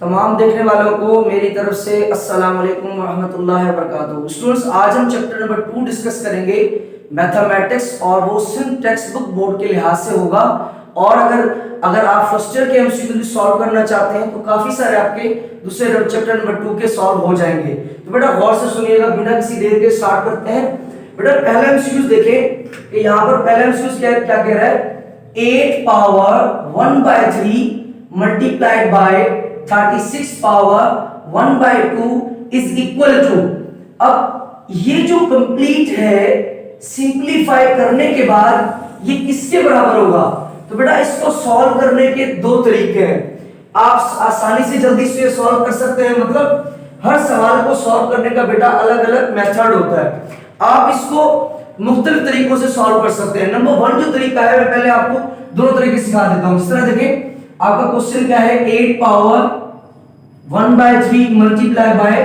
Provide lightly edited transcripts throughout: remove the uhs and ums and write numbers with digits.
तमाम देखने वालों को मेरी तरफ से अस्सलाम वालेकुम रहमतुल्लाहि व बरकातुहू। स्टूडेंट्स, आज हम चैप्टर नंबर 2 डिस्कस करेंगे मैथमेटिक्स, और वो सिर्फ टेक्स्ट बुक बोर्ड के लिहाज से होगा। और अगर आप फर्स्ट ईयर के एमसीक्यू सॉल्व करना चाहते हैं तो काफी सारे आपके दूसरे चैप्टर नंबर 2 के सॉल्व हो जाएंगे। तो बेटा गौर से सुनिएगा, बिना किसी देर के स्टार्ट करते हैं। बेटा पहला एमसीक्यू देखें कि यहाँ पर पहला एमसीक्यू क्या कह रहा है, 8 power 1/3 multiplied by 36 power 1/2 is equal to. अब ये जो कंप्लीट है सिंपलीफाई करने के बाद ये किसके बराबर होगा? तो बेटा इसको सॉल्व करने के दो तरीके हैं। आप आसानी से जल्दी से सॉल्व कर सकते हैं, मतलब हर सवाल को सॉल्व करने का बेटा अलग अलग मेथड होता है। आप इसको मुख्तलिफ तरीकों से सॉल्व कर सकते हैं। नंबर 1 जो तरीका है मैं पहले आपको दोनों तरीके सिखा देता हूं। इस तरह देखें, आपका क्वेश्चन क्या है, 8 पावर 1/3 मल्टीप्लाई बाय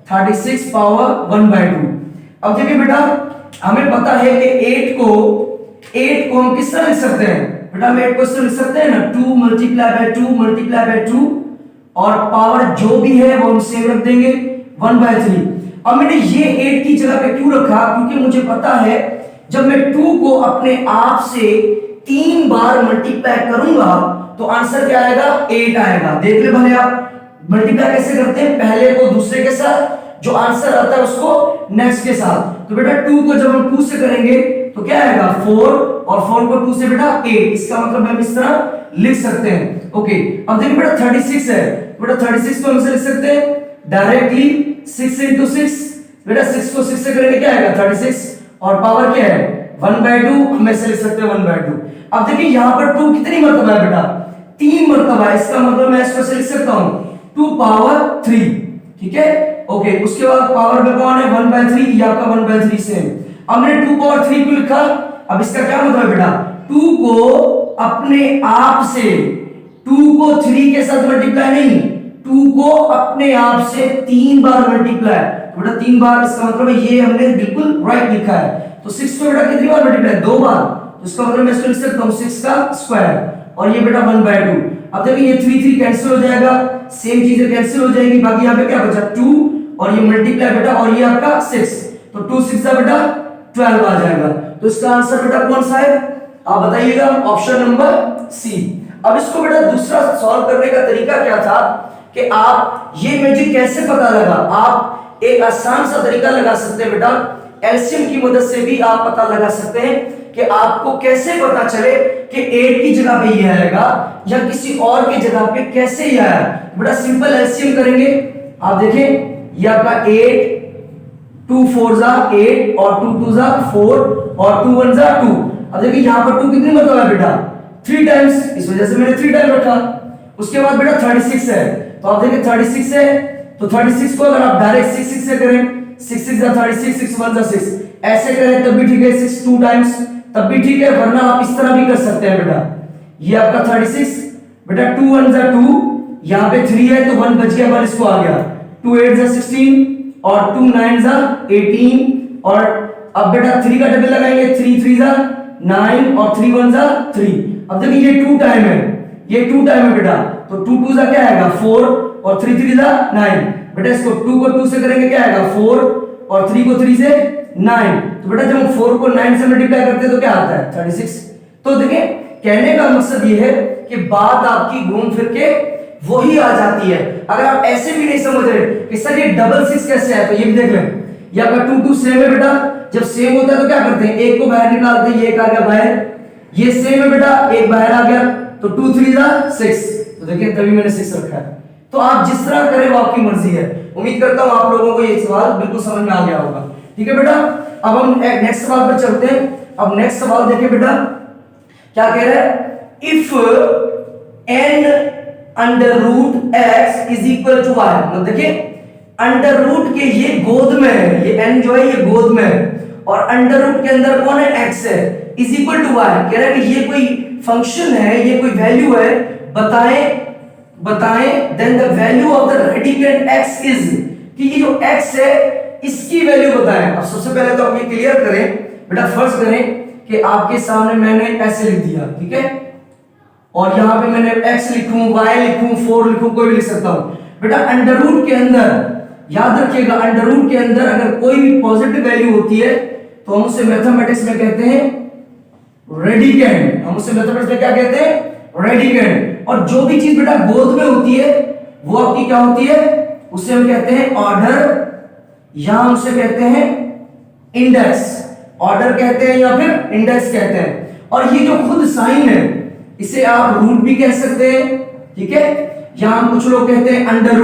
36 पावर 1/2। अब देखिए बेटा, हमें पता है कि 8 को हम किस तरह लिख सकते हैं? बेटा हम 8 को इस तरह लिख सकते हैं ना, 2 मल्टीप्लाई बाय 2 मल्टीप्लाई बाय 2, और पावर जो भी है वो हम सेम रख देंगे 1/3। अब मैंने ये 8 की जगह पे क्यों रखा? क्योंकि मुझे पता है जब मैं 2 को अपने आप से 3 बार मल्टीप्लाई करूंगा तो आंसर क्या आएगा? 8 आएगा। देख ले भले आप मल्टीप्लाई कैसे करते हैं, पहले को दूसरे के साथ, जो आंसर आता है उसको नेक्स्ट के साथ। तो बेटा 2 को जब हम 2 से करेंगे तो क्या आएगा? 4, और 4 को 2 से बेटा 8। इसका मतलब हम इस तरह लिख सकते हैं। ओके, अब देखिए बेटा 36 है, बेटा 36 को हम से लिख सकते हैं डायरेक्टली 6 into 6। बेटा 6 को 6 से करेंगे क्या आएगा? 36, और पावर क्या है? 1/2। हम ऐसे लिख सकते हैं 1/2। अब देखिए यहाँ पर 2 कितनी मर्तबा है बेटा? 3 मर्तबा है। इसका मतलब मैं इसको ऐसे लिख सकता हूँ 2 पावर 3। ठीक है, ओके। उसके बाद पावर में कौन है? 1/3, ये आपका 1/3 सेम। अब मैंने 2 पावर 3 क्यों लिखा? अब इसका क्या मतलब है बेटा? 2 को अपने आप से, 2 को 3 के साथ मल्टीप्लाई नहीं, 2 को अपने आप से 3 बार मल्टीप्लाई। तो बेटा 3 बार, इसका मतलब है ये हमने बिल्कुल राइट लिखा है। तो 6 को बेटा कितनी बार मल्टीप्लाई? 2 बार। तो इसका मतलब मैं इसको लिख सकता हूं 6 का स्क्वायर, और ये बेटा 1/2। अब देखिए ये 3 कैंसिल हो जाएगा, सेम चीजें कैंसिल हो जाएगी, बाकी यहाँ पे क्या बचा? 2, और ये मल्टीप्लाई बेटा, और ये आपका 6, तो 2 6 बेटा 12 आ जाएगा। तो इसका आंसर बेटा कौन सा है आप बताइएगा? Option number C. अब इसको बेटा दूसरा सॉल्व करने का तरीका क्या था कि आप ये मैजिक कैसे पता लगा? आप एक आसान सा तरीका लगा सकते हैं बेटा, एलसीएम की मदद से भी आप पता लगा सकते हैं कि आपको कैसे पता चले कि 8 की जगह पे ये आएगा या किसी और की जगह पे कैसे ये आया। बेटा सिंपल एलसीएम करेंगे। आप देखें, ये आपका 8, 2 4 जा 8, और 2 2 जा 4, और 2 1 जा 2। अब देखिए यहाँ पर 2 कितनी मरतबा है बेटा? 3 टाइम्स, इस वजह से मैंने 3 टाइम रखा। उसके बाद बेटा 36 है, तो आप देखिए 36 है, तो 36 को अगर आप डायरेक्ट 6 6 से करें, 6 6 जा 36, 6 1 जा 6, ऐसे करें तब भी ठीक है, 6 2 टाइम्स तब भी ठीक है, वरना आप इस तरह भी कर सकते हैं बेटा। ये आपका 36, बेटा 2 1 जा 2, यहाँ पे 3 है तो 1 बच गया, 1 इसको आ गया, 2 8 जा 16, और 2 9 जा 18, और अब बेटा 3 का डबल लगाएंगे, 3 3 जा 9, और 3 1 जा 3। अब देखिए ये 2 टाइम है, ये 2 टाइम है बेटा, तो 2 2 जा क्या आएगा? 4, और 3 3 जा 9। बेटा इसको 2 को 2 से करेंगे क्या आएगा? 4, और 3 को 3 से 9। तो बेटा जब हम 4 को 9 से मल्टीप्लाई करते हैं तो क्या आता है? 36। तो देखिए कहने का मकसद ये है कि बात आपकी घूम फिर के वही आ जाती है। अगर आप ऐसे भी नहीं समझ रहे कि सर ये डबल 6 कैसे है, तो ये भी देख लें, ये आपका 2 2 सेम है बेटा। जब सेम होता है तो क्या करते हैं? एक को बाहर निकालते हैं, ये एक आ गया बाहर, ये सेम है बेटा, एक बाहर आ गया, तो 2 3 जा 6। तो देखिए तभी मैंने 6 रखा है। तो आप जिस तरह करें वो आपकी मर्जी है। उम्मीद करता हूं आप लोगों को ये सवाल बिल्कुल समझ में आ गया होगा। ठीक है बेटा, अब हम नेक्स्ट सवाल पर चलते हैं। अब नेक्स्ट सवाल देखिए बेटा, क्या कह रहा है? If n under root x is equal to y। मतलब देखिए अंडर रूट के ये गोद में है, ये n जो है ये गोद में है, और अंडर रूट के अंदर कौन है? x है, इज इक्वल टू y। कह रहा है कि ये कोई फंक्शन है, ये कोई वैल्यू है, बताएं then the value of the radicand x is, कि ये जो x है इसकी वैल्यू बताएं। अब सबसे पहले तो हम ये क्लियर करें बेटा, फर्स्ट करें कि आपके सामने मैंने ऐसे लिख दिया, ठीक है, और यहाँ पे मैंने x लिखूं, y लिखूं, 4 लिखूं, कोई भी लिख सकता हूं। बेटा अंडर रूट के अंदर याद रखिएगा, अंडर रूट के अंदर अगर कोई भी पॉजिटिव वैल्यू होती है तो हम उसे मैथमेटिक्स में कहते हैं रेडिकेंड। हम उसे मैथमेटिक्स में क्या कहते हैं? रेडिकेंड। और जो भी चीज बेटा गोद में होती है वो आपकी क्या होती है? उसे हम कहते हैं ऑर्डर, या हम उसे कहते हैं इंडेक्स। ऑर्डर कहते हैं या फिर इंडेक्स कहते हैं। और ये जो खुद साइन है इसे आप रूट भी कह सकते हैं, ठीक है? यहां कुछ लोग कहते हैं अंडर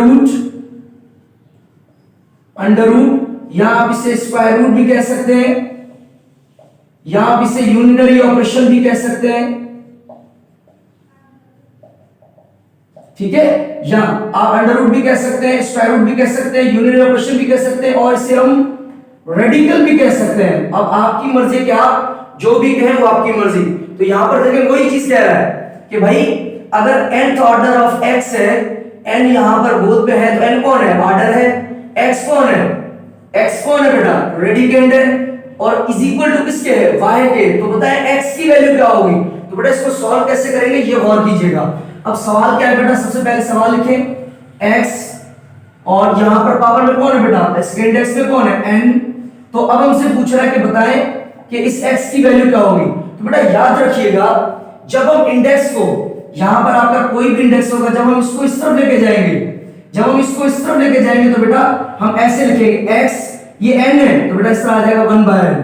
रूट, या आप इसे स्क्वायर रूट भी कह सकते हैं, या आप इसे यूनिटरी ऑपरेशन भी कह सकते हैं, ठीक है? या आप अंडर रूट भी कह सकते हैं, स्क्वायर रूट भी कह सकते हैं, यूनिटरी ऑपरेशन भी कह सकते हैं, और इसे हम रेडिकल भी कह सकते हैं। अब आपकी मर्जी कि आप जो भी कहें वो आपकी मर्जी। तो यहां पर देखिए वही चीज कह रहा है कि भाई अगर nth ऑर्डर ऑफ x है, n यहां पर गोद पे है, तो n कौन है? ऑर्डर है। x कौन है? x कौन है बेटा? रेडिकेंड है। और इज इक्वल टू किसके है? y के। तो बताएं x की वैल्यू क्या होगी? तो बेटा इसको सॉल्व कैसे करेंगे ये गौर कीजिएगा। अब सवाल क्या है बेटा? सबसे पहले सवाल लिखें x, और यहां पर पावर में कौन है बेटा? सेकंड x में कौन है? n। तो अब हमसे पूछ रहा है कि बताएं कि इस x की वैल्यू क्या होगी। तो बेटा याद रखिएगा, जब हम इंडेक्स को, यहां पर आपका कोई भी इंडेक्स होगा, जब हम इसको इस तरफ लेके जाएंगे, तो बेटा हम ऐसे लिखेंगे x, ये n है तो बेटा इस तरह आ जाएगा 1/n।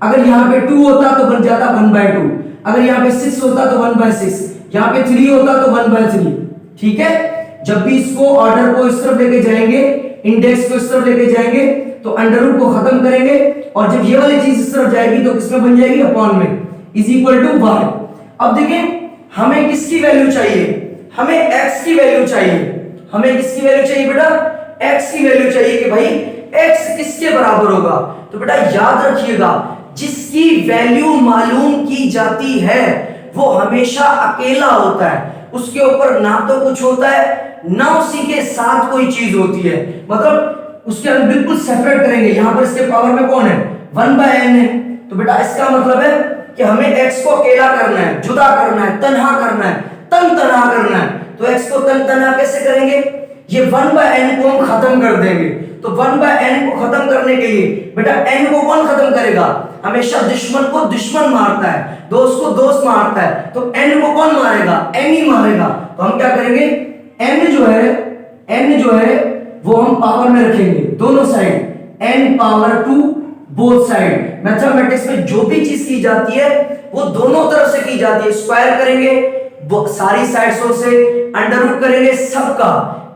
अगर यहां पे 2 होता तो बन जाता 1/2। अगर यहां पे 6 होता तो 1/6, यहां पे 3 होता तो 1/3, ठीक है? जब भी इसको ऑर्डर को इस तरफ लेके जाएंगे, इंडेक्स को इस तरफ लेके जाएंगे, तो अंडर रूट को खत्म करेंगे, और जब ये वाली चीज इस तरफ जाएगी तो किसमें बन जाएगी? अपॉन में, इज इक्वल टू y। अब देखिए हमें किसकी वैल्यू चाहिए? हमें x की वैल्यू चाहिए। हमें किसकी वैल्यू चाहिए बेटा? x की वैल्यू चाहिए कि भाई x किसके बराबर होगा। तो बेटा याद रखिएगा, जिसकी वैल्यू मालूम की जाती है वो हमेशा अकेला होता है, उसके ऊपर ना तो कुछ होता है ना उसी के साथ कोई चीज होती है। मतलब उसके हम बिल्कुल सेपरेट करेंगे। यहां पर इसके पावर में कौन है? 1/n है। तो बेटा इसका मतलब है कि हमें x को अकेला करना है, जुदा करना है, तन्हा करना है, तन्हा करना है। तो x को तन्हा कैसे करेंगे? ये 1/n को हम खत्म कर देंगे। तो 1/n को खत्म करने के लिए बेटा n को कौन खत्म करेगा? हमेशा दुश्मन को दुश्मन मारता है, दोस्त को दोस्त मारता है, तो n को कौन मारेगा? n ही मारेगा। तो हम क्या करेंगे? n जो है वो हम पावर में रखेंगे दोनों side, n power 2 both side. Mathematics में जो भी चीज की जाती है वो दोनों तरफ से की जाती है। स्क्वायर करेंगे सारी साइड्स से, अंडर रूट करेंगे सबका,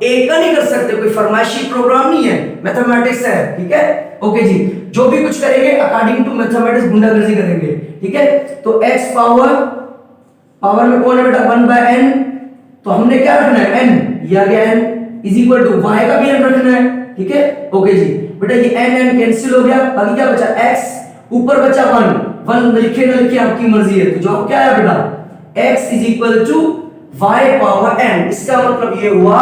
एक का नहीं कर सकते, कोई फरमाइशी प्रोग्राम नहीं है, मैथमेटिक्स है, ठीक है? ओके जी, जो भी कुछ करेंगे अकॉर्डिंग टू मैथमेटिक्स गुंडागर्दी करेंगे, ठीक है? तो x पावर में कौन है बेटा? 1/n। तो हमने क्या रखना है? n, ये आ गया n, is equal to y का भी n रखना है, ठीक है? ओके जी बेटा, ये n कैंसिल हो गया, बाकी क्या बचा? x, ऊपर बचा 1 लिखे ना लिखे आपकी मर्जी है। तो जवाब क्या है बेटा? x is equal to y power n। इसका मतलब ये हुआ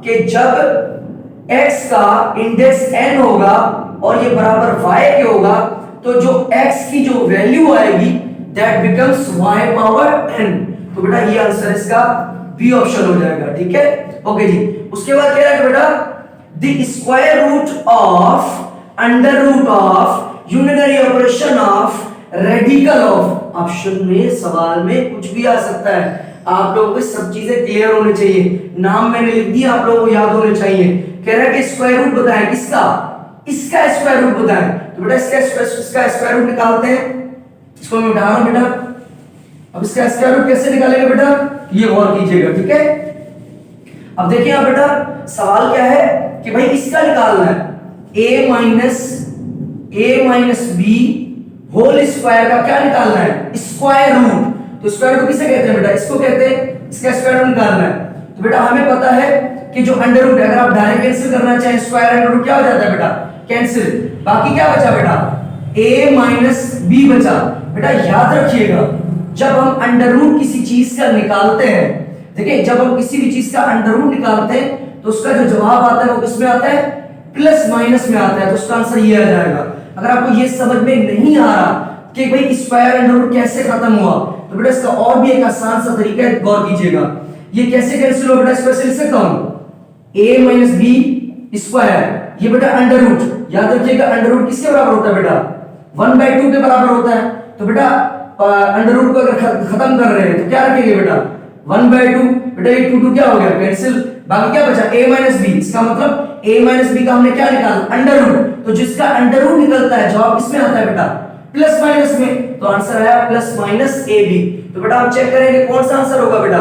कि जब x का इंडेक्स n होगा और ये बराबर y के होगा, तो जो x की जो वैल्यू आएगी that becomes y power n। तो बेटा ये आंसर इसका बी ऑप्शन हो जाएगा, ठीक है? ओके जी, उसके बाद क्या है बेटा? The square root of under root of unitary operation of radical of. Option में सवाल में कुछ भी आ सकता है, आप लोगों को सब चीजें क्लियर होनी चाहिए। नाम मैंने लिख दिया, आप लोगों को याद होने चाहिए। कह रहा है कि स्क्वायर रूट बताएं, किसका? इसका स्क्वायर रूट बताएं। तो बेटा इसका स्क्वायर रूट निकालते हैं। इसको मैं उठा रहा हूं बेटा। अब इसका स्क्वायर रूट कैसे निकालेंगे बेटा? ये गौर कीजिएगा, ठीक है? अब देखिए यहां बेटा सवाल क्या है कि भाई इसका निकालना है a minus b whole square का क्या निकालना है? Square root. तो स्क्वायर रूट किसे कहते हैं बेटा? इसको कहते हैं, इसका स्क्वायर रूट निकालना है। तो बेटा हमें पता है कि जो अंडर रूट है, अगर आप डायरेक्ट कैंसिल करना चाहें स्क्वायर अंडर रूट क्या हो जाता है बेटा? कैंसिल। बाकी क्या बचा बेटा? a माइनस b बचा। बेटा याद रखिएगा, जब हम अंडर रूट किसी चीज का निकालते हैं, देखिए जब हम किसी भी चीज का अंडर रूट निकालते हैं तो उसका जो जवाब आता है वो किस में आता है? प्लस माइनस में आता है। तो उसका आंसर ये आ जाएगा। अगर आपको ये समझ में नहीं आ रहा कि भाई स्क्वायर अंडर रूट कैसे खत्म हुआ, तो बेटा इसका और भी एक आसान सा तरीका है, गौर कीजिएगा। ये कैसे कैंसिल हो बेटा, इसको ऐसे लिख सकता हूं a माइनस बी स्क्वायर, ये बेटा अंडर रूट, याद रखिएगा अंडर रूट किसके बराबर होता है बेटा, 1/2 के बराबर होता है। तो बेटा अंडर रूट को अगर खत्म कर रहे हैं तो क्या रखेंगे बेटा, 1/2, बेटा ये 2 क्या हो गया कैंसिल, बाकी क्या बचा a माइनस बी, इसका मतलब a माइनस बी का हमने क्या निकाला, अंडर रूट। तो जिसका अंडर रूट निकलता है जवाब किसमें आता है बेटा, प्लस माइनस में, तो आंसर आया प्लस माइनस ए बी। तो बेटा हम चेक करेंगे कौन सा आंसर होगा बेटा,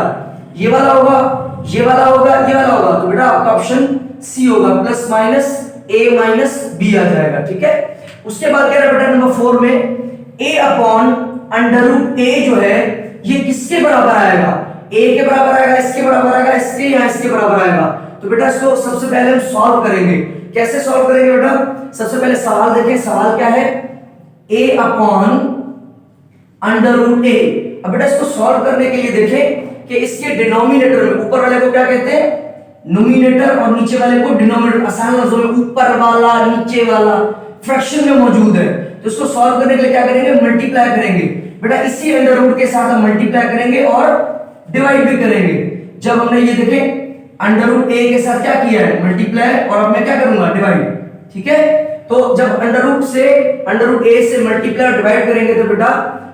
ये वाला होगा, ये वाला होगा, ये वाला होगा। तो बेटा आपका ऑप्शन सी होगा, प्लस माइनस ए माइनस बी आ जाएगा, ठीक है। उसके बाद कह रहा है बेटा नंबर 4 में a upon under root a जो है ये किसके बराबर आएगा, a के बराबर आएगा, इसके बराबर आएगा, इसके या इसके बराबर आएगा। तो बेटा इसको सबसे पहले हम सॉल्व करेंगे। कैसे सॉल्व करेंगे बेटा, सबसे पहले सवाल देखें, सवाल क्या है, a upon under root a। अब बेटा इसको सॉल्व करने के लिए देखें कि इसके डिनोमिनेटर में ऊपर वाले को क्या कहते हैं, नोमिनेटर, और नीचे वाले को डिनोमिनेटर। आसान लफ्जों में ऊपर वाला नीचे वाला फ्रैक्शन में मौजूद है, तो इसको सॉल्व करने के लिए क्या करेंगे, मल्टीप्लाई करेंगे। बेटा इसी अंडर रूट के साथ हम मल्टीप्लाई करेंगे और डिवाइड भी करेंगे। जब हमने ये देखे अंडर रूट a के साथ क्या किया है, मल्टीप्लाई, और अब मैं क्या करूंगा, डिवाइड, ठीक है। तो जब अंडर रूट a से मल्टीप्लाई और डिवाइड करेंगे तो बेटा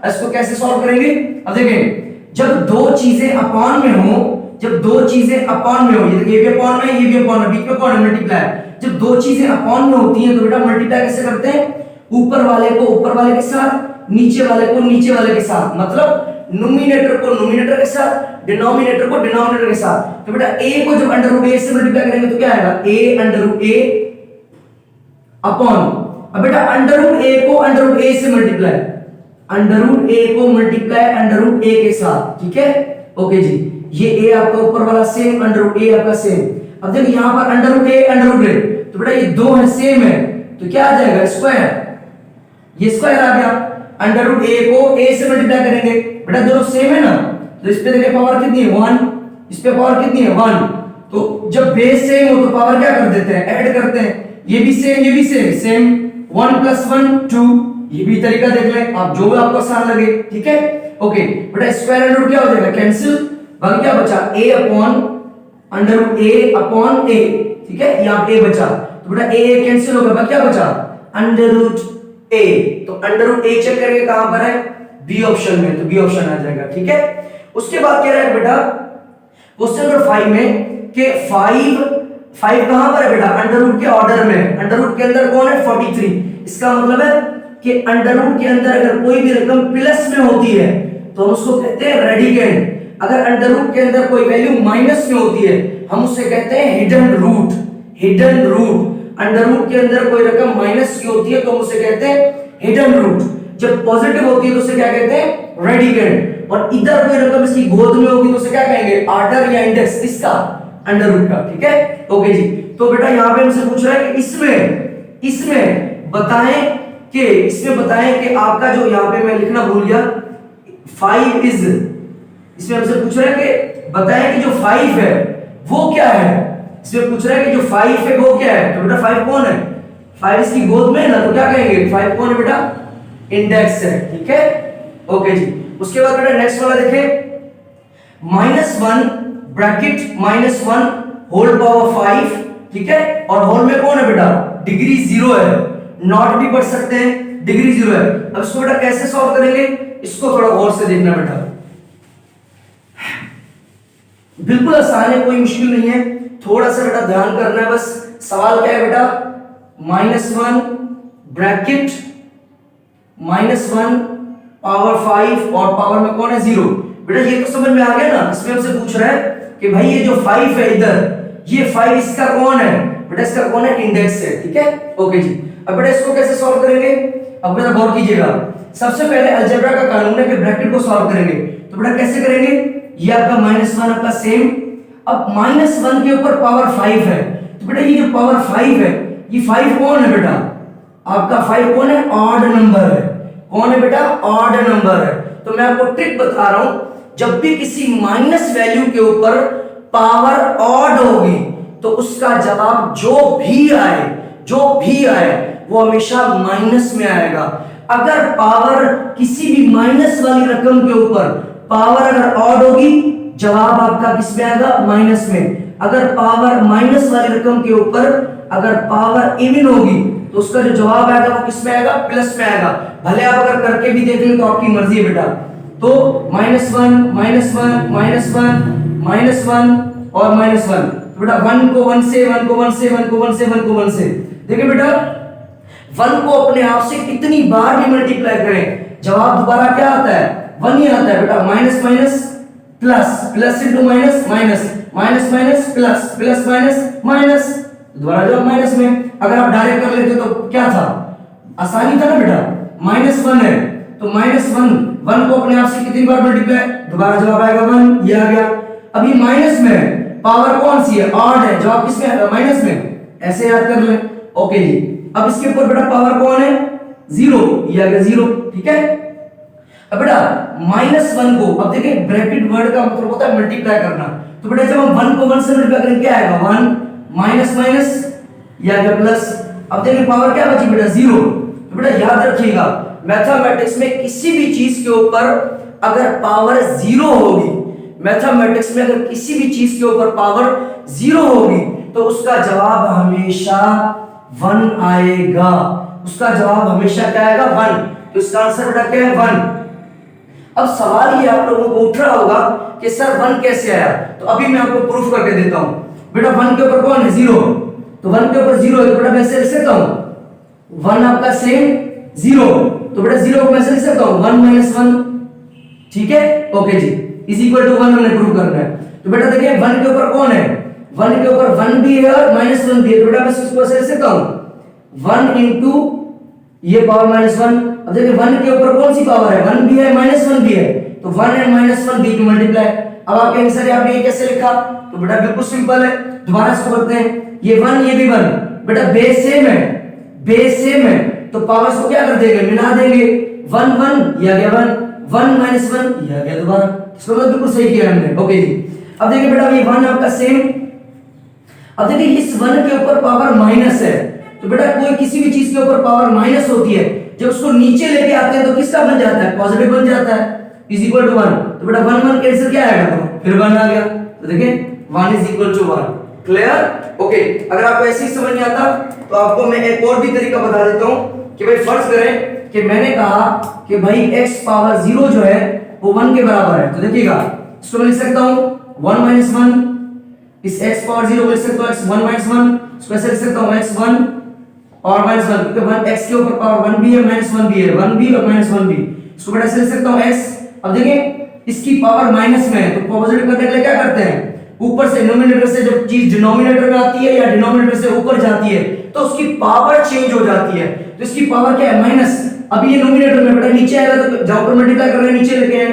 इसको कैसे सॉल्व करेंगे। अब देखें जब दो चीजें अपॉन में हो, जब दो चीजें अपॉन में हो, ये देखिए ये भी अपॉन में, ये भी अपॉन में, बीच में कौन है, मल्टीप्लाई। जब दो चीजें अपॉन में होती हैं तो बेटा मल्टीप्लाई कैसे करते हैं, ऊपर वाले को ऊपर वाले के साथ, नीचे वाले को नीचे वाले के साथ, मतलब नोमिनेटर को नोमिनेटर के साथ, डिनोमिनेटर को डिनोमिनेटर के साथ। तो बेटा a को जब अंडर रूट a से मल्टीप्लाई करेंगे तो क्या आएगा, a under root a upon, अब बेटा अंडर रूट a को अंडर रूट a से मल्टीप्लाई, अंडर रूट a को मल्टीप्लाई अंडर रूट a के साथ, ठीक है, ओके जी। ये a आपका ऊपर वाला सेम, अंडर रूट a आपका सेम। अब देखिए यहां पर under root a under root a, तो बेटा ये दो है सेम है, तो क्या आ जाएगा, स्क्वायर, ये स्क्वायर आ गया। अंडर रूट a को a से मल्टीप्लाई करेंगे, बेटा दोनों सेम है ना, तो इस पे देखिए पावर कितनी है 1, इस पे पावर कितनी है 1। तो जब बेस सेम हो तो पावर क्या कर देते हैं, ऐड करते हैं। ये भी सेम, ये भी सेम 1 + 1 2, ये भी तरीका देख लें आप, जो भी आपको आसान लगे, ठीक है, ओके। बेटा स्क्वायर अंडर रूट क्या हो जाएगा, कैंसिल, बाकी क्या बचा, a upon under root a upon a, ठीक है, यहां a बचा, तो बेटा a कैंसिल हो गया, बाकी क्या बचा, अंडर रूट a। तो अंडर रूट a चेक करेंगे कहां पर है, बी ऑप्शन में, तो बी ऑप्शन आ जाएगा, ठीक है। उसके बाद कह रहा है बेटा क्वेश्चन नंबर 5 में कि 5 कहां पर है बेटा, अंडर रूट के ऑर्डर में, अंडर रूट के अंदर कौन है 43। इसका मतलब है कि अंडर रूट के अंदर अगर कोई भी रकम प्लस में होती है तो हम उसको कहते हैं रेडिकेंड। अगर अंडर रूट के अंदर कोई वैल्यू माइनस में होती है हम उसे कहते हैं hidden root, hidden root. Under root के अंदर कोई रकम माइनस की होती है तो हम उसे कहते हैं हिडन रूट। जब पॉजिटिव होती है तो उसे क्या कहते हैं, रेडिकेंड। और इधर कोई रकम इसकी गोद में होगी तो उसे क्या कहेंगे, आर्डर या इंडेक्स, इसका अंडर रूट का, ठीक है, ओके जी। तो बेटा यहां पे हमसे पूछ रहा है कि इसमें बताएं कि आपका जो यहां पे मैं लिखना भूल गया 5 इज, इसमें हमसे पूछ रहा है कि बताएं कि जो 5 है वो क्या है। इसमें पूछ रहा है कि जो 5 है वो क्या है, तो बेटा 5 कौन है, 5 इसकी गोद में है ना, तो क्या कहेंगे 5 कौन है बेटा, इंडेक्स है, ठीक है, ओके जी। उसके बाद बेटा नेक्स्ट वाला देखें, -1 ब्रैकेट -1 होल पावर 5, ठीक है, और होल में कौन है बेटा, डिग्री 0 है, नॉट भी पढ़ सकते हैं, डिग्री 0 है। अब इसको बेटा कैसे सॉल्व करेंगे, इसको थोड़ा गौर से देखना बेटा, बिल्कुल आसान है, कोई मुश्किल नहीं है, थोड़ा सा बेटा ध्यान करना है बस। सवाल क्या है बेटा, -1 ब्रैकेट -1 पावर 5 और पावर में कौन है 0। बेटा ये तो समझ में आ गया ना। इसमें हमसे पूछ रहा है कि भाई ये जो 5 है इधर, ये 5 इसका कौन है बेटा, इसका कौन है, इंडेक्स है, ठीक है, ओके जी। अब बेटा इसको कैसे सॉल्व करेंगे, अब बेटा गौर कीजिएगा। सबसे पहले अलजेब्रा का कानून है कि ब्रैकेट को सॉल्व करेंगे, तो बेटा कैसे करेंगे, ये आपका -1 आपका सेम, अब -1 के ऊपर पावर 5 है, तो बेटा ये जो पावर 5 है, ये 5 कौन है बेटा, आपका 5 कौन है, ऑड नंबर है, कौन है बेटा, ऑड नंबर है। तो मैं आपको ट्रिक बता रहा हूं, जब भी किसी माइनस वैल्यू के ऊपर पावर ऑड होगी तो उसका जवाब जो भी आए वो हमेशा माइनस में आएगा। अगर पावर किसी भी माइनस वाली रकम के ऊपर पावर अगर ऑड होगी जवाब आपका किस में आएगा, माइनस में। अगर पावर माइनस वाली रकम के ऊपर अगर पावर इवन होगी तो उसका जो जवाब आएगा वो किस में आएगा, प्लस में आएगा। भले आप अगर करके भी देख लें तो आपकी मर्जी है बेटा। तो -1 -1 -1 और -1, तो बेटा 1 को 1 से 1 को 1 से 1 को 1 से 1 को 1 से, देखिए बेटा 1 को अपने आप से कितनी बार भी मल्टीप्लाई करें जवाब दोबारा क्या आता है, 1 ही आता है बेटा। Minus minus plus, plus into minus minus, minus minus plus, plus minus minus, दोबारा जवाब माइनस में। अगर आप डायरेक्ट कर लेते तो क्या था, आसानी था ना बेटा। -1 है तो -1 को अपने आप से कितनी बार मल्टीप्लाई, दोबारा जवाब आएगा 1, ये आ गया। अभी माइनस में पावर कौन सी है, ऑड है, जवाब किस में आएगा, माइनस में। ऐसे याद कर ले, ओके जी। अब इसके ऊपर बेटा पावर कौन है, 0, ये आ गया 0, ठीक है। अब बेटा -1 को, अब देखिए ब्रैकेट वर्ड का मतलब होता है मल्टीप्लाई करना, तो बेटा जब हम 1 को 1 से मल्टीप्लाई करेंगे क्या आएगा, 1 माइनस माइनस, ये आ गया प्लस। अब देखिए पावर क्या बची बेटा, 0। तो बेटा याद रखिएगा मैथमेटिक्स में किसी भी चीज के ऊपर अगर पावर 0 होगी, मैथमेटिक्स में अगर किसी भी चीज के ऊपर पावर 0 होगी तो उसका जवाब हमेशा 1 आएगा, उसका जवाब हमेशा क्या आएगा, 1। तो इसका आंसर बेटा क्या है, 1। अब सवाल ये आप लोगों को उठ रहा होगा कि सर 1 कैसे आया, तो अभी मैं आपको प्रूफ करके देता हूं। बेटा 1 के ऊपर कौन है, 0, तो 1 के ऊपर 0 है तो बेटा मैं ऐसे लिख सकता हूं 1 आपका सेम 0, तो बेटा 0 को मैं ऐसे लिख सकता हूं 1 - 1, ठीक है, ओके जी, इज इक्वल टू 1 हमने प्रूव करना है। तो बेटा देखिए 1 के ऊपर कौन है, 1 के ऊपर 1 भी है और -1 भी है, तो बेटा मैं इसको ऐसे लिख सकता हूं 1 इनटू ये पावर -1। अब देखिए 1 के ऊपर कौन सी पावर है, 1 भी है -1 भी है, तो 1 एंड -1 बी की मल्टीप्लाई। अब आप कहेंगे सर आपने ये कैसे लिखा, तो बेटा बिल्कुल सिंपल है, दोबारा इसको करते हैं, ये 1 ये भी 1, बेटा बेस सेम है, बेस सेम है, तो पावर्स को क्या कर देंगे, मिला देंगे, 1 1 ये आ गया 1, 1 -1 ये आ गया दोबारा, इसको तो बिल्कुल सही किया हमने, ओके जी। अब देखिए बेटा ये 1 आपका सेम, अब देखिए इस 1 के ऊपर पावर माइनस है, तो बेटा कोई किसी भी चीज के ऊपर पावर माइनस होती है जब उसको नीचे लेके आते हैं तो किसका बन जाता है, पॉजिटिव बन जाता है, इज इक्वल टू 1। तो बेटा 1 1 कैंसिल क्या आएगा, तो फिर 1 आ गया, तो देखिए 1 is equal to 1, clear, okay. अगर आपको ऐसे ही समझ नहीं आता तो आपको मैं एक और भी तरीका बता देता हूं कि भाई फर्ज करें कि मैंने कहा कि भाई x पावर 0 जो है वो 1 के बराबर है, तो देखिएगा इसको मैं लिख सकता हूं 1 - 1, इस x पावर 0 को लिख सकता हूं x 1 - 1, इसको ऐसे लिख सकता हूं x 1 और -1, क्योंकि 1 x के ऊपर पावर 1 भी है -1 भी है, 1 भी और -1 भी, इसको बेटा ऐसे लिख सकता हूं x। अब देखिए इसकी पावर माइनस में है तो पॉजिटिव करने के लिए क्या करते हैं, ऊपर से न्यूमरेटर से जब चीज डिनोमिनेटर में आती है या डिनोमिनेटर से ऊपर जाती है तो उसकी पावर चेंज हो जाती है, तो इसकी पावर क्या है, माइनस। अब ये न्यूमरेटर में बेटा नीचे आएगा तो जहां पर मल्टीप्लाई कर रहे हैं नीचे लेके आए,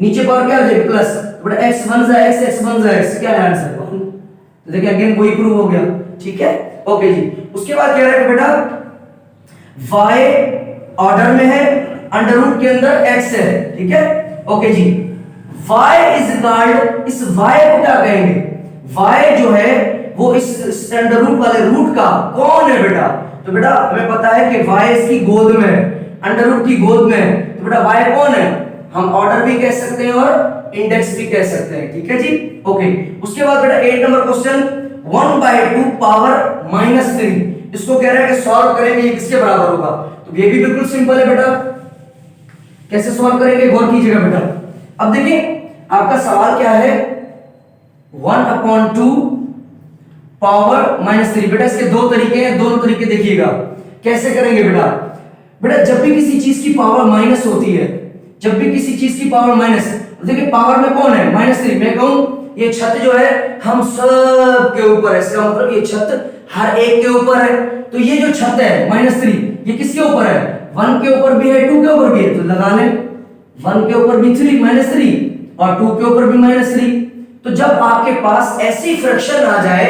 नीचे पावर क्या आ जाएगी, प्लस, तो बेटा x 1 जा x, x 1 जा x, क्या है आंसर, तो देखिए अगेन वही प्रूव हो गया, ठीक है, ओके जी। उसके बाद कह रहा है बेटा y ऑर्डर में है, अंडर रूट के अंदर x है, ठीक है, ओके जी। y इज कॉल्ड, इस y को क्या कहेंगे, y जो है वो इस अंडर रूट वाले रूट का कौन है बेटा, तो बेटा हमें पता है कि y इसकी गोद में है, अंडर रूट की गोद में है, तो बेटा y कौन है, हम ऑर्डर भी कह सकते हैं और इंडेक्स भी कह सकते हैं, ठीक है जी, ओके। उसके बाद बेटा 8 नंबर क्वेश्चन 1/2 पावर -3, इसको कह रहा है कि सॉल्व करेंगे ये किसके बराबर होगा, तो ये भी बिल्कुल सिंपल है बेटा, कैसे सॉल्व करेंगे गौर कीजिएगा बेटा। अब देखिए आपका सवाल क्या है, 1/2 पावर -3, बेटा इसके दो तरीके हैं, दोनों तरीके देखिएगा कैसे करेंगे बेटा। बेटा जब भी किसी चीज की पावर माइनस होती है, जब भी किसी चीज की पावर माइनस, देखिए पावर में कौन है, -3, मैं कहूं ये छत जो है हम सब के ऊपर है, इसका मतलब ये छत हर एक के ऊपर है, तो ये जो छत है -3 ये किसके ऊपर है, 1 के ऊपर भी है 2 के ऊपर भी है, तो लगा लें 1 के ऊपर भी 3 -3 और 2 के ऊपर भी -3। तो जब आपके पास ऐसी फ्रैक्शन आ जाए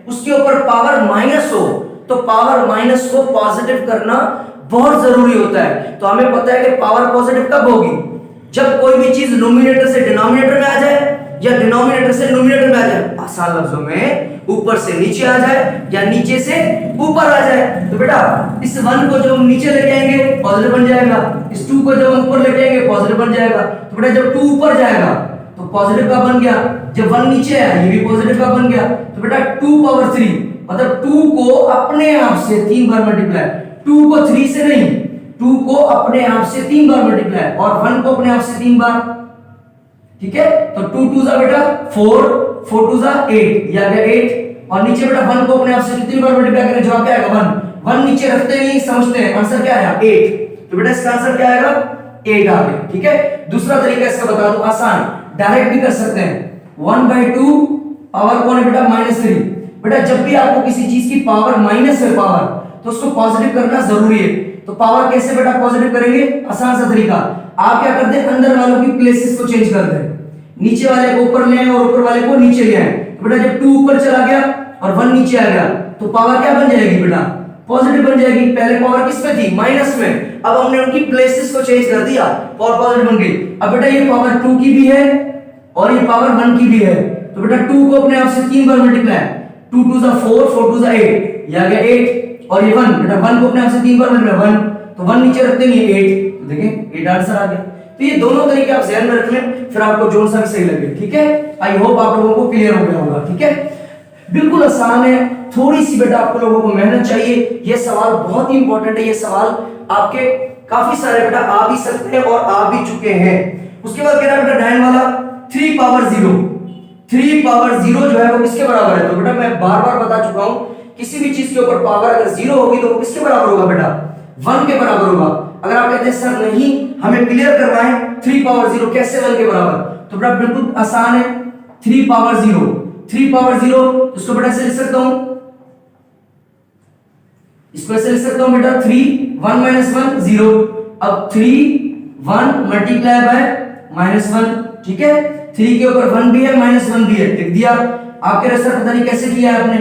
उसके ऊपर पावर माइनस हो तो पावर माइनस को पॉजिटिव करना बहुत जरूरी होता है। तो हमें पता है कि पावर पॉजिटिव कब होगी, जब कोई भी चीज नोमिनेटर से डिनोमिनेटर में आ जाए या डिनोमिनेटर से न्यूमरेटर में आ जाए, आसान लफ्जों में ऊपर से नीचे आ जाए या नीचे से ऊपर आ जाए। तो बेटा इस 1 को जब हम नीचे लेके आएंगे पॉजिटिव बन जाएगा, इस 2 को जब हम ऊपर लेके आएंगे पॉजिटिव बन जाएगा। तो बेटा जब 2 ऊपर जाएगा तो पॉजिटिव का बन गया, जब 1 नीचे आया ये भी पॉजिटिव का बन गया, तो बेटा 2 पावर 3 मतलब 2 को अपने आप से 3 बार मल्टीप्लाई, 2 को 3 से नहीं, 2 को अपने आप से 3 बार मल्टीप्लाई और 1 को अपने आप से 3 बार, ठीक है। तो 2 2 जा बेटा 4, 4 2 जा 8, ये आ गया 8 और नीचे बेटा 1 को अपने आप से कितनी बार मल्टीप्लाई करें, जवाब क्या आएगा 1, 1 नीचे रखते नहीं समझते हैं, आंसर क्या आया 8, तो बेटा इसका आंसर क्या आएगा 8 आ गया, ठीक है। दूसरा तरीका इसका बता दूं आसान, डायरेक्ट भी कर सकते हैं, 1/2 पावर कौन है बेटा -3, बेटा जब भी आपको किसी चीज की पावर माइनस है पावर तो उसको पॉजिटिव करना जरूरी है, तो पावर कैसे बेटा पॉजिटिव करेंगे, आसान सा तरीका, आप क्या करते हैं अंदर वालों की प्लेसेस को चेंज कर दें, नीचे वाले को ऊपर ले आए और ऊपर वाले को नीचे ले आए, तो बेटा जब 2 ऊपर चला गया और 1 नीचे आ गया तो पावर क्या बन जाएगी बेटा पॉजिटिव बन जाएगी, पहले पावर किस में थी माइनस में, अब हमने उनकी प्लेसेस को चेंज कर दिया, पावर पॉजिटिव बन गई। अब बेटा ये पावर 2 की भी है और ये पावर 1 की भी है, तो बेटा 2 को अपने आप से 3 बार मल्टीप्लाई, 2 2 जा 4, 4 2 जा 8, ये आ गया 8 और ये 1, बेटा 1 को अपने आप से 3 बार मल्टीप्लाई 1, तो 1 नीचे रखते नहीं 8, तो देखें 8 आंसर आ गया। तो ये दोनों तरीके आप ध्यान में रख लें, फिर आपको जो सा भी सही लगे, ठीक है। आई होप आप लोगों को क्लियर हो गया होगा, ठीक है। बिल्कुल आसान है, थोड़ी सी बेटा आप लोगों को मेहनत चाहिए, ये सवाल बहुत ही इंपॉर्टेंट है, ये सवाल आपके काफी सारे बेटा आ भी सकते हैं और आ भी चुके हैं। उसके बाद कह रहा है बेटा 9 वाला 3 पावर 0, 3 पावर 0 जो है वो किसके बराबर है, तो बेटा मैं बार बार बता चुका हूं किसी भी चीज के ऊपर पावर अगर 0 होगी तो वो किसके बराबर होगा बेटा 1 के बराबर होगा। अगर आप कहते हैं सर नहीं हमें क्लियर करवाएं 3 पावर 0 कैसे 1 के बराबर, तो बेटा बिल्कुल आसान है, 3 पावर 0, 3 पावर 0 तो इसको बेटा ऐसे लिख सकता हूं, इसको ऐसे लिख सकता हूं बेटा 3 1 - 1 0, अब 3 1 मल्टीप्लाई बाय -1, ठीक है। 3 के ऊपर 1 भी है -1 भी है, लिख दिया। आपके रसर पता नहीं कैसे किया है आपने,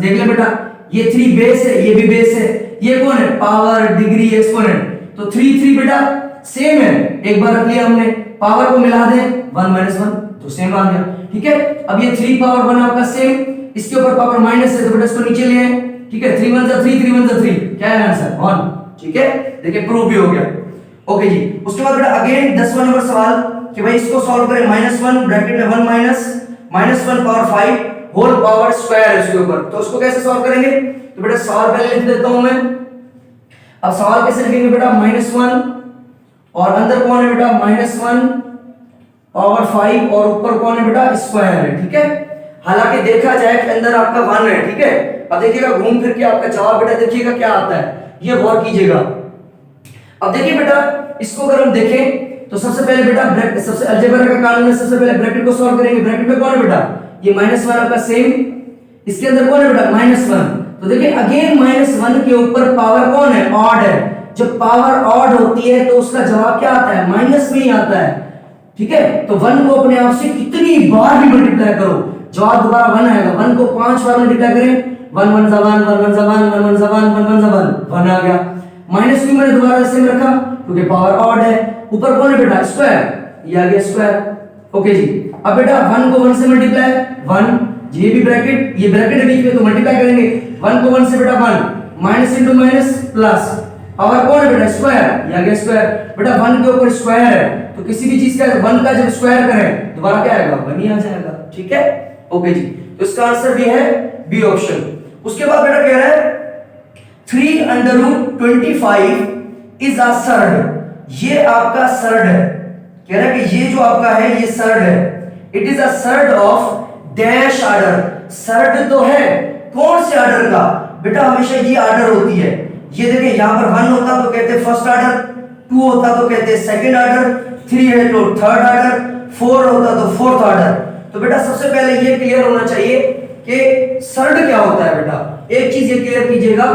देख ले बेटा ये 3 बेस है ये भी बेस है, ये कौन है पावर डिग्री एक्सपोनेंट, तो 3 3 बेटा सेम है, एक बार रख लिया हमने, पावर को मिला दे 1 - 1 तो सेम आ गया, ठीक है। अब ये 3 पावर 1 आपका सेम, इसके ऊपर पावर माइनस है तो बेटा इसको नीचे ले आए, ठीक है। 3 1 जा 3, 3 1 जा 3, क्या है आंसर 1, ठीक है। देखिए प्रूव भी हो गया, ओके जी। उसके बाद बेटा अगेन 10वां नंबर सवाल कि भाई इसको सॉल्व करें, -1 ब्रैकेट में 1 -1 पावर 5 होल पावर स्क्वायर है इसके ऊपर, तो उसको कैसे सॉल्व करेंगे, तो बेटा सवाल पहले लिख देता हूं मैं। अब सवाल कैसे लिखेंगे बेटा -1 और अंदर कौन है बेटा -1 पावर 5 और ऊपर कौन है बेटा स्क्वायर है, ठीक है। हालांकि देखा जाए कि अंदर आपका 1 है, ठीक है। अब देखिएगा घूम फिर के आपका जवाब बेटा देखिएगा क्या आता है, ये गौर कीजिएगा। अब देखिए बेटा इसको अगर हम देखें तो सबसे पहले बेटा ब्रैकेट, सबसे अलजेब्रा का कानून है, सबसे पहले ब्रैकेट को सॉल्व करेंगे। ब्रैकेट में कौन है बेटा ये -1 आपका सेम, इसके अंदर कौन है बेटा -1, तो देखिए अगेन -1 के ऊपर पावर कौन है ऑड है, जब पावर ऑड होती है तो उसका जवाब क्या आता है माइनस में ही आता है, ठीक है। तो 1 को अपने आप से कितनी बार भी मल्टीप्लाई करो जवाब दोबारा 1 आएगा, 1 को 5 बार मल्टीप्लाई करें 1 1 जा 1 1 1 जा 1 1 1 जा 1 1 1 जा 1 आ गया। माइनस भी मैंने दोबारा सेम रखा क्योंकि पावर ऑड है, ऊपर कौन है बेटा स्क्वायर, ये आ गया स्क्वायर, ओके जी। अब बेटा 1 को 1 से मल्टीप्लाई 1, ये भी ब्रैकेट, ये ब्रैकेट है बीच में तो मल्टीप्लाई करेंगे 1 को 1 से बेटा 1 minus into minus plus, power कौन है बेटा स्क्वायर, ये आ गया स्क्वायर। बेटा 1 के ऊपर स्क्वायर है तो किसी भी चीज का 1 का जब स्क्वायर करें दोबारा क्या आएगा 1 ही आ जाएगा, ठीक है, ओके जी। तो इसका आंसर भी है बी ऑप्शन। उसके बाद बेटा कह रहा है 3√25 इज अ सर्ड, ये आपका सर्ड है, कह रहा है कि ये जो आपका है ये सर्ड है, it is a surd of dash order, surd तो है कौन से ऑर्डर का बेटा, हमेशा ये ऑर्डर होती है, ये देखिए यहां पर 1 होता तो कहते फर्स्ट ऑर्डर, 2 होता तो कहते सेकंड ऑर्डर, 3 है तो थर्ड ऑर्डर, 4 होता तो फोर्थ ऑर्डर। तो बेटा सबसे पहले ये क्लियर होना चाहिए कि सर्ड क्या होता है बेटा, एक चीज ये क्लियर कीजिएगा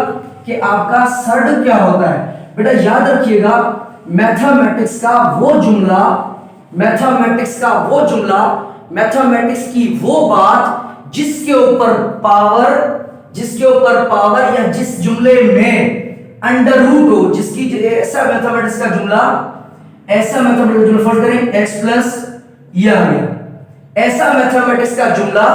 कि आपका सर्ड क्या होता है। बेटा याद रखिएगा मैथमेटिक्स का वो जुमला, मैथमेटिक्स का वो जुमला, मैथमेटिक्स की वो बात जिसके ऊपर पावर या जिस जुमले में अंडर रूट हो, जिसकी ऐसा मैथमेटिक्स का जुमला, ऐसा मैथमेटिक्स का जुमला फर्ज करें x प्लस ये आ गया, ऐसा मैथमेटिक्स का जुमला,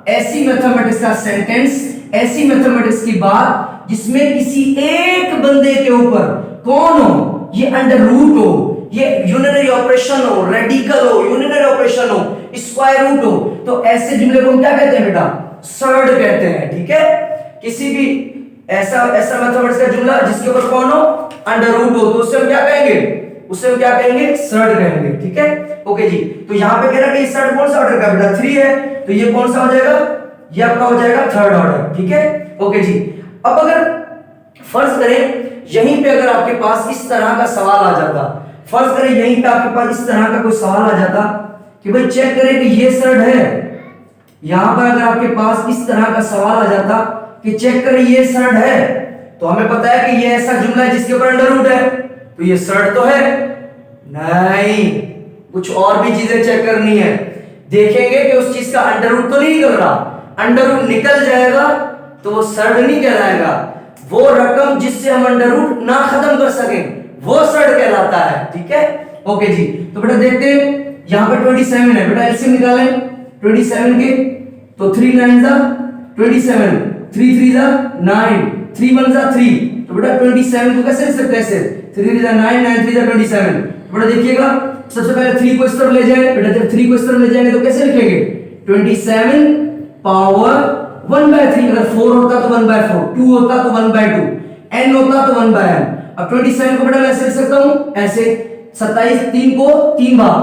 ऐसी मैथमेटिक्स का सेंटेंस, ऐसी मैथमेटिक्स की बात जिसमें किसी एक बंदे के ऊपर कौन हो, ये अंडर रूट हो, ये यूनिनरी ऑपरेशन हो, रेडिकल हो, यूनिनरी ऑपरेशन हो, स्क्वायर रूट हो, तो ऐसे जुमले को हम क्या कहते हैं बेटा? सर्ड कहते हैं। ठीक है, किसी भी ऐसा मैथमेटिक्स का जुमला जिसके ऊपर कौन हो? अंडर रूट हो, तो उससे हम क्या कहेंगे? उससे हम क्या कहेंगे? सर्ड कहेंगे। ठीक है, ओके जी। तो यहां पे कह रहा है कि सर्ड कौन सा ऑर्डर का बेटा? 3 है, तो ये कौन सा हो जाएगा? ये आपका हो जाएगा थर्ड ऑर्डर। ठीक है, ओके जी। अब अगर फर्ज करें यहीं पे अगर आपके पास इस तरह का सवाल आ जाता, फर्ज करें यहीं पे आपके पास इस तरह का कोई सवाल आ जाता कि भाई चेक करें कि ये सर्ड है, यहां पर अगर आपके पास इस तरह का सवाल आ जाता कि चेक करें ये सर्ड है, तो हमें पता है कि ये ऐसा जुमला है जिसके ऊपर अंडर रूट है, तो ये सर्ड तो है नहीं, कुछ और भी चीजें चेक करनी है। देखेंगे कि उस चीज का अंडर रूट तो नहीं निकल रहा, अंडर रूट निकल जाएगा तो वो सर्ड नहीं कहलाएगा। वो रकम जिससे हम अंडर रूट ना खत्म कर सकें वो सर्ड कहलाता है। ठीक है, ओके जी। तो बेटा देखते हैं यहां पे 27 है बेटा, एलसीएम निकालें 27 के, तो 3 9 जा 27, 3 3 जा 9, 3 1 जा 3, तो बेटा 27 को कैसे लिख सकते हैं? ऐसे 3 3 जा 9, 9 3 जा 27। तो बेटा देखिएगा सबसे पहले 3 को इस तरफ ले जाएं बेटा, जब 3 को इस तरफ ले जाएंगे तो कैसे लिखेंगे? 27 पावर 1/3, अगर 4 होता तो 1/4, 2 होता तो 1/2, n होता तो 1/n। अब 27 को बेटा मैं ऐसे लिख सकता हूं, ऐसे 27 3 को 3 बार,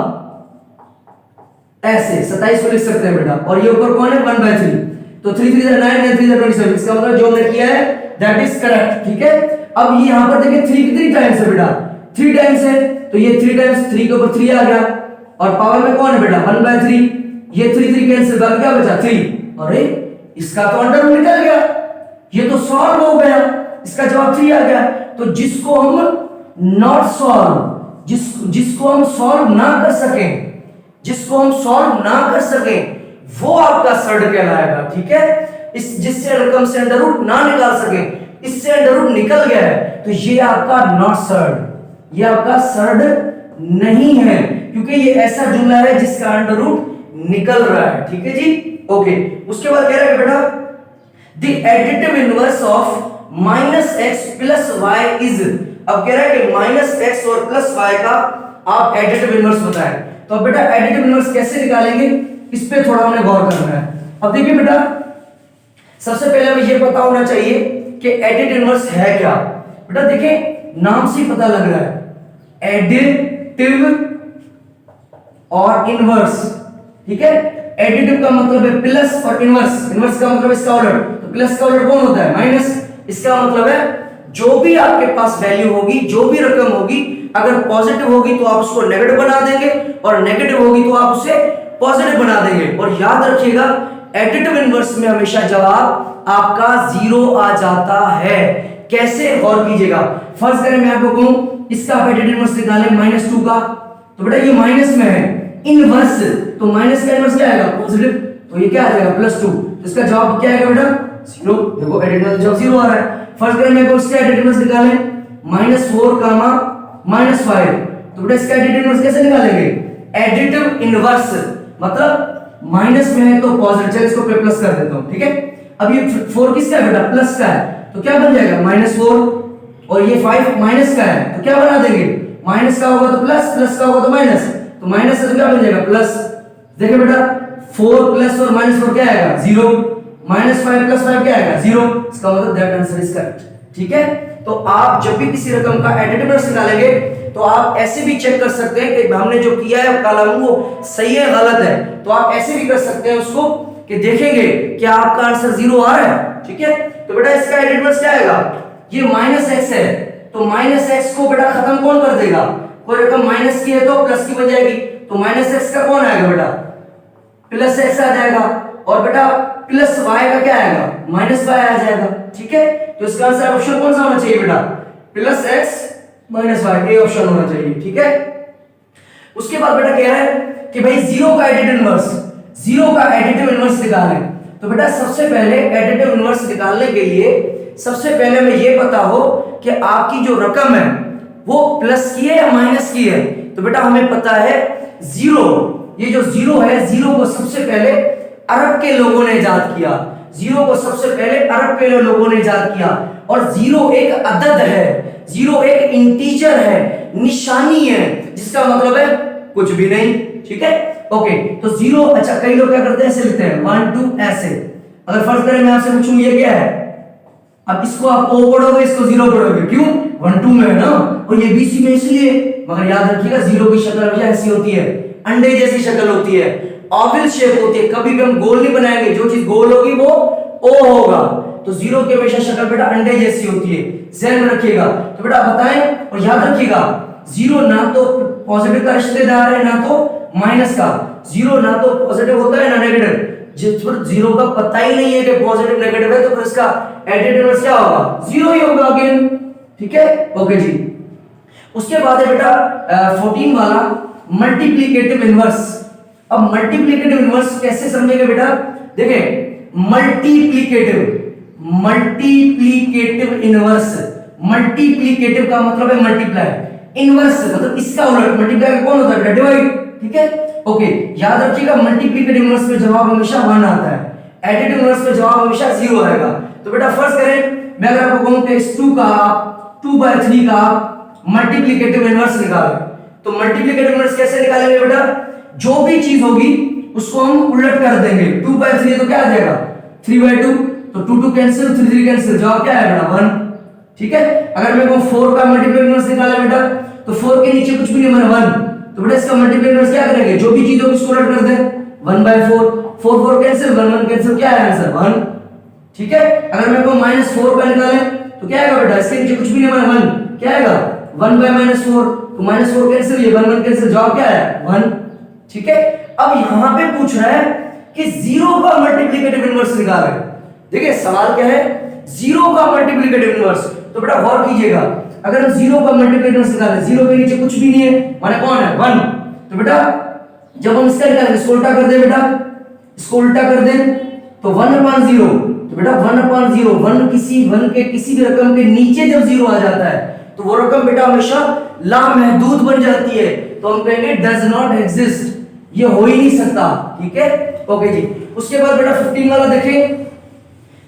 ऐसे 27 को लिख सकते हैं बेटा, और ये ऊपर कौन है? 1/3, तो 3 3 जा 9, 9 3 जा 27, इसका मतलब जो हमने किया है दैट इज करेक्ट। ठीक है, अब ये यहां पर देखिए 3 कितनी टाइम्स है बेटा? 3 टाइम्स है, तो ये 3 टाइम्स 3 के ऊपर 3 आ गया, और पावर में कौन है बेटा? 1/3, ये 3 3 कैंसिल, बाकी क्या बचा? 3। अरे इसका तो अंडर रूट निकल गया, ये तो सॉल्व हो गया, इसका जवाब 3 आ गया। तो जिसको हम नॉट सॉल्व, जिसको हम सॉल्व ना कर सकें, जिसको हम सॉल्व ना कर सकें वो आपका सर्ड कहलाएगा। ठीक है, इस जिससे रकम से अंडर रूट ना निकाल सके, इससे अंडर रूट निकल गया है, तो ये आपका नॉट सर्ड, ये आपका सर्ड नहीं है, क्योंकि ये ऐसा जुमला है जिसका अंडर रूट निकल रहा है। ठीक है जी, ओके। उसके बाद कह रहा है बेटा the additive inverse of -x + y is, अब कह रहा है कि -x और +y का आप एडिटिव इनवर्स बताएं। तो बेटा एडिटिव इनवर्स कैसे निकालेंगे, इस पे थोड़ा हमने गौर करना है। अब देखिए बेटा सबसे पहले हमें ये पता होना चाहिए कि एडिटिव इनवर्स है क्या। बेटा देखिए नाम से पता लग रहा है, एडिटिव और इनवर्स। ठीक है, एडिटिव का मतलब है प्लस और इनवर्स, इनवर्स का मतलब इसका उलट, तो प्लस का उलट कौन होता है? माइनस। इसका मतलब है जो भी आपके पास वैल्यू होगी, जो भी रकम होगी, अगर पॉजिटिव होगी तो आप उसको नेगेटिव बना देंगे, और नेगेटिव होगी तो आप उसे पॉजिटिव बना देंगे। और याद रखिएगा एडिटिव इनवर्स में हमेशा जवाब आपका 0 आ जाता है। कैसे? गौर कीजिएगा। फर्ज करें मैं आपको कहूं इसका आप एडिटिव इनवर्स निकालें -2 का, तो बेटा ये माइनस में है, इनवर्स तो माइनस का इनवर्स क्या आएगा? पॉजिटिव, तो ये क्या आ जाएगा? +2, तो इसका जवाब क्या आएगा बेटा? 0। देखो एडिटिव इनवर्स जवाब 0 आ रहा है। फर्स्ट करें मैं इसका एडिटिव इनवर्स निकालें -4, -5, तो बेटा इसका एडिटिव इनवर्स कैसे निकालेंगे? एडिटिव इनवर्स मतलब माइनस में है तो पॉजिटिव, चलिए इसको प्लस कर देता हूं। ठीक है, अब ये 4 किसका है बेटा? प्लस का है, तो क्या बन जाएगा? -4, और ये 5 माइनस का है, तो क्या बना देंगे? माइनस का होगा तो प्लस, प्लस का होगा तो माइनस, तो माइनस से तो क्या बन जाएगा? प्लस। देखिए बेटा 4 प्लस और -4 क्या आएगा? 0, -5 + 5 क्या आएगा? 0, इसका मतलब दैट आंसर इज करेक्ट। ठीक है, तो आप जब भी किसी रकम का एडिटिव इनवर्स निकालेंगे तो आप ऐसे भी चेक कर सकते हैं कि हमने जो किया है कॉलम वो सही है गलत है, तो आप ऐसे भी कर सकते हैं उसको कि देखेंगे क्या आपका आंसर 0 आ रहा है। ठीक है, तो बेटा इसका एडिटिव इनवर्स क्या आएगा? ये -x है, तो -x को बेटा खत्म कौन कर देगा? कोई रकम माइनस की है तो प्लस की बन जाएगी, तो -x का कौन आएगा बेटा? +x आ जाएगा, और बेटा +y का क्या आएगा? -y आ जाएगा। ठीक है, तो इसका आंसर ऑप्शन कौन सा होना चाहिए बेटा? +x -y, ये ऑप्शन होना चाहिए। ठीक है, उसके बाद बेटा कह रहा है कि भाई 0 का एडिटिव इनवर्स, 0 का एडिटिव इनवर्स निकालें। तो बेटा सबसे पहले एडिटिव इनवर्स निकालने के लिए सबसे पहले हमें ये पता हो कि आपकी जो रकम है वो प्लस की है या माइनस की है। तो बेटा हमें पता है 0, ये जो 0 है, 0 को सबसे पहले अरब के लोगों ने इजाद किया। जीरो को सबसे पहले अरब के लोगों ने इजाद किया। और जीरो एक अदद है, जीरो एक इंटीजर है, निशानी है, जिसका मतलब है कुछ भी नहीं। ठीक है, ओके। तो जीरो, अच्छा कई लोग क्या करते हैं, ऐसे लिखते हैं 1 2 ऐसे। अगर फर्ज करें मैं आपसे पूछूं ये क्या है, अब इसको आप ओ पढ़ोगे, इसको जीरो पढ़ोगे, क्यों? 1 2 में है ना, और ये बीसी में इसलिए। मगर याद रखिएगा जीरो की शक्ल हमेशा ऐसी होती है, अंडे जैसी शक्ल होती है, ओवल शेप होती है, कभी भी हम गोल नहीं बनाएंगे, जो चीज गोल होगी वो ओ होगा। तो जीरो की हमेशा शक्ल बेटा अंडे जैसी होती है, ध्यान में रखिएगा। तो बेटा बताएं और याद रखिएगा, जीरो ना तो पॉजिटिव का रिश्तेदार है ना तो माइनस का, जीरो ना तो पॉजिटिव होता है ना नेगेटिव। जिस पर जीरो का पता ही नहीं है कि पॉजिटिव नेगेटिव है, तो फिर इसका एडिटिव इनवर्स क्या होगा, जीरो ही होगा अगेन। ठीक है, ओके जी। उसके बाद है बेटा 14 वाला मल्टीप्लिकेटिव इनवर्स। अब मल्टीप्लिकेटिव इनवर्स कैसे समझेंगे बेटा, देखें मल्टीप्लिकेटिव इनवर्स, मल्टीप्लिकेटिव का मतलब है मल्टीप्लाई, इनवर्स मतलब इसका उलट, मल्टीप्लाई कौन होता है, डिवाइड। ठीक है, ओके। याद रखिएगा मल्टीप्लिकेटिव इनवर्स में जवाब हमेशा 1 आता है, एडिटिव इनवर्स में जवाब हमेशा 0 आएगा। तो बेटा फर्स्ट करें, मैं अगर आपको कहूं कि इस 2 का 2/3 का मल्टीप्लिकेटिव इनवर्स निकालें, तो मल्टीप्लिकेटिव इनवर्स कैसे निकालेंगे बेटा, जो भी चीज होगी उसको हम उलट कर देंगे। 2/3 तो क्या आ जाएगा 3/2, तो 2 2 कैंसिल, 3 3 कैंसिल, जवाब क्या है बेटा 1। ठीक है, अगर मैं कहूं 4 का मल्टीप्लिकेटिव इनवर्स निकालें बेटा, तो 4 के नीचे कुछ भी नहीं बना 1, तो बेटा इसका मल्टीप्लिकेटिव इनवर्स क्या करेंगे, जो भी चीज होगी उसको उलट कर दें, 1/4, 4 4 कैंसिल, 1 1 कैंसिल, क्या है आंसर 1। ठीक है, अगर मैं कहूं -4 का निकालें तो क्या आएगा बेटा, इसके नीचे कुछ भी नहीं बना 1, क्या आएगा 1/-4, तो -4 कैंसिल, ये 1 1 कैंसिल, जवाब क्या है 1। ठीक है, अब यहां पे पूछ रहा है कि 0 का मल्टीप्लिकेटिव इनवर्स निकालें। देखिए सवाल क्या है, 0 का मल्टीप्लिकेटिव इनवर्स। तो बेटा गौर कीजिएगा, अगर हम 0 का मल्टीप्लिकेटिव इनवर्स निकालें, 0 के नीचे कुछ भी नहीं है, माने कौन है 1, तो बेटा जब हम इसका निकालेंगे, इसको उल्टा कर दें बेटा, इसको उल्टा कर दें तो 1/0, तो बेटा 1/0, 1 के किसी भी रकम के नीचे जब 0 आ जाता है तो वो रकम बेटा हमेशा लामहदूद बन जाती है, तो हम कहेंगे डज नॉट एग्जिस्ट, ये हो ही नहीं सकता। ठीक है, ओके जी। उसके बाद बेटा 15 वाला देखें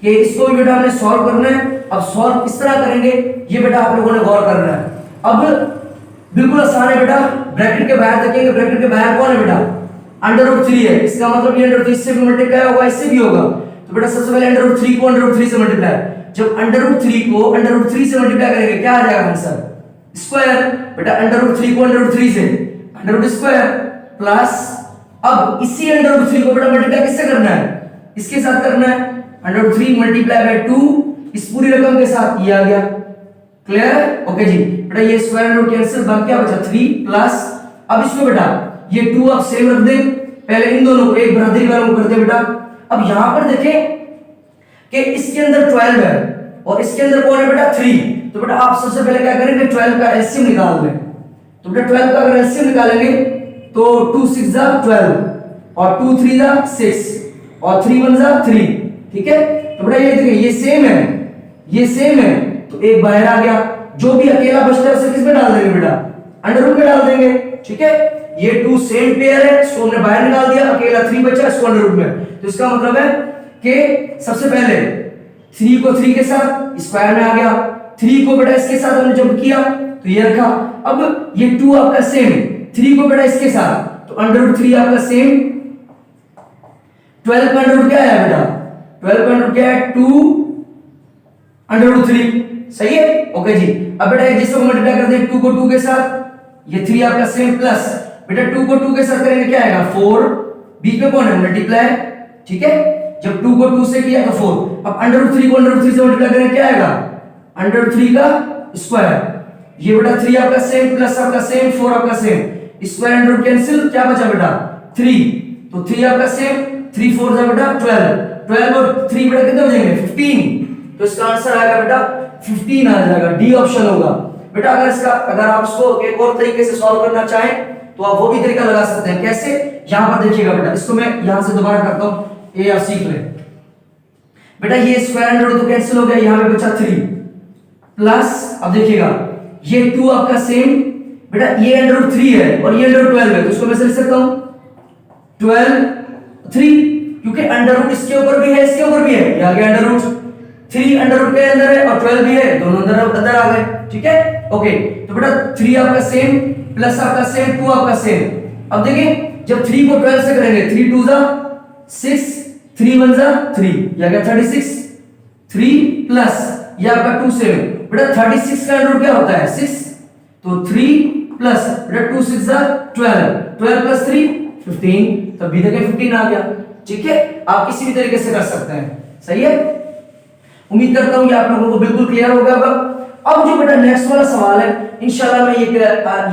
कि इसको भी बेटा हमने सॉल्व करना है। अब सॉल्व किस तरह करेंगे ये बेटा आप लोगों ने गौर करना है। अब बिल्कुल आसान है बेटा, ब्रैकेट के बाहर देखेंगे, ब्रैकेट के बाहर कौन है बेटा, √3 है, इसका मतलब ये √3 से भी मल्टीप्लाई होगा, इससे भी होगा। तो बेटा सबसे पहले √3 को √3 से मल्टीप्लाई, जब √3 को √3 से मल्टीप्लाई करेंगे क्या आ जाएगा आंसर, स्क्वायर। बेटा √3 को √3 से √2 प्लस, अब इसी √3 को बेटा मल्टीप्लाई किससे करना है, इसके साथ करना है, √3 मल्टीप्लाई बाय 2, इस पूरी रकम के साथ ये आ गया। क्लियर है, ओके जी। बेटा ये स्क्वायर रूट कैंसिल, बाकी क्या बचा 3 प्लस, अब इसको बेटा ये 2 अब सेम रख दें, पहले इन दोनों को एक बराबरी वालों को कर दे बेटा। अब यहां पर देखें कि इसके अंदर 12 है और इसके अंदर कौन है बेटा 3, तो बेटा आप सबसे पहले क्या करेंगे 12 का एलसीएम निकाल लें। तो बेटा 12 का अगर एलसीएम निकालेंगे तो 2 6 जा 12 और 2 3 जा 6 और 3 1 जा 3। ठीक है, तो बेटा ये देखिए ये सेम है, ये सेम है, तो एक बाहर आ गया, जो भी अकेला बचता है उसे किस में डाल देंगे बेटा, अंडर रूट में डाल देंगे। ठीक है, ये 2 सेम पेयर है, इसको हमने बाहर निकाल दिया, अकेला 3 बचा, इसको अंडर रूट में। तो इसका मतलब है कि सबसे पहले 3 को 3 के साथ स्क्वायर में आ गया, 3 को बेटा इसके साथ हमने जब किया तो ये रखा। अब ये 2 आपका सेम, 3 को बेटा इसके साथ, तो अंडर रूट 3 आपका सेम, 12 का अंडर रूट क्या है बेटा, 12 का अंडर रूट क्या है 2 अंडर रूट 3, सही है, ओके जी। अब बेटा जिसको मल्टीप्लाई कर दें 2 को 2 के साथ, ये 3 आपका सेम प्लस, बेटा 2 को 2 के साथ करेंगे क्या आएगा 4, बीच में कौन है मल्टीप्लाई। ठीक है, जब 2 को 2 से किया तो 4, अब अंडर रूट 3 को अंडर रूट 3 से मल्टीप्लाई करेंगे क्या आएगा अंडर रूट 3 का स्क्वायर, ये बेटा 3 आपका सेम प्लस आपका सेम 4 आपका same, square under root cancel, क्या बचा बेटा 3, तो 3 आपका सेम, 3 4 जा बेटा 12 और 3 बेटा कितने हो जाएंगे 15, तो इसका आंसर आएगा बेटा 15 आ जाएगा, डी ऑप्शन होगा। बेटा अगर आप इसको एक और तरीके से सॉल्व करना चाहें तो आप वो भी तरीका लगा सकते हैं। कैसे, यहां पर देखिएगा बेटा, इसको मैं यहां से दोबारा करता हूं, ये आप सीख लें। बेटा ये स्क्वायर अंडर रूट तो कैंसिल हो गया, यहां पे बचा 3 प्लस, अब देखिएगा ये 2 आपका सेम, बेटा ये अंडर रूट 3 है और ये अंडर रूट 12 है, तो इसको मैं लिख सकता हूं 12 3, क्योंकि अंडर रूट इसके ऊपर भी है, इसके ऊपर भी है, ये आ गया अंडर रूट 3 अंडर रूट के अंदर है और 12 भी है, दोनों अंदर आ गए। ठीक है, ओके। तो बेटा 3 आपका सेम प्लस आपका सेम 2 आपका सेम। अब देखिए जब 3 को 12 से करेंगे 3 2 जा 6 3 1 जा 3, ये आ गया 36। 3 प्लस ये आपका 2 7, बेटा 36 का अंडर रूट क्या होता है 6, तो 3 प्लस बेटा 2 6 जा 12, 12 प्लस 3 15, तो बी देखिए 15 आ गया। ठीक है, आप किसी भी तरीके से कर सकते हैं, सही है। उम्मीद करता हूं कि आप लोगों को बिल्कुल क्लियर हो गया होगा। अब जो बेटा नेक्स्ट वाला सवाल है, इंशाल्लाह मैं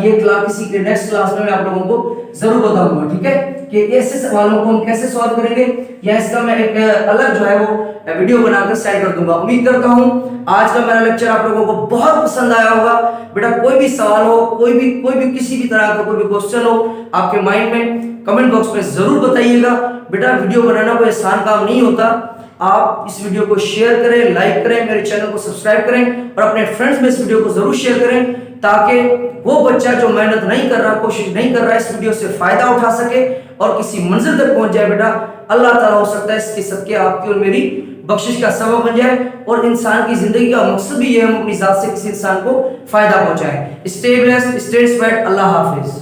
ये क्लास किसी के नेक्स्ट क्लास में मैं आप लोगों को जरूर बताऊंगा। ठीक है, कि ऐसे सवालों को हम कैसे सॉल्व करेंगे, या इसका मैं एक अलग जो है वो वीडियो बनाकर सेंड कर दूंगा। उम्मीद करता हूं आज का मेरा लेक्चर आप लोगों को बहुत पसंद आया होगा। बेटा कोई भी सवाल हो, कोई भी किसी भी तरह का कोई भी क्वेश्चन हो आपके माइंड में, कमेंट बॉक्स में जरूर बताइएगा। बेटा वीडियो बनाना कोई आसान काम नहीं होता। आप इस वीडियो को शेयर करें, लाइक करें, मेरे चैनल को सब्सक्राइब करें और अपने फ्रेंड्स में इस वीडियो को जरूर शेयर करें, ताकि वो बच्चा जो मेहनत नहीं कर रहा, कोशिश नहीं कर रहा, इस वीडियो से फायदा उठा सके और किसी मंजिल तक पहुंच जाए। बेटा अल्लाह ताला हो सकता है इसके सदके आपकी और मेरी बख्शिश का सबब बन जाए, और इंसान की जिंदगी का मकसद भी ये है हम अपनी जात से किसी इंसान को फायदा पहुंचाएं। स्टे ब्लेस्ड, स्टे इंस्पायर्ड, अल्लाह हाफिज।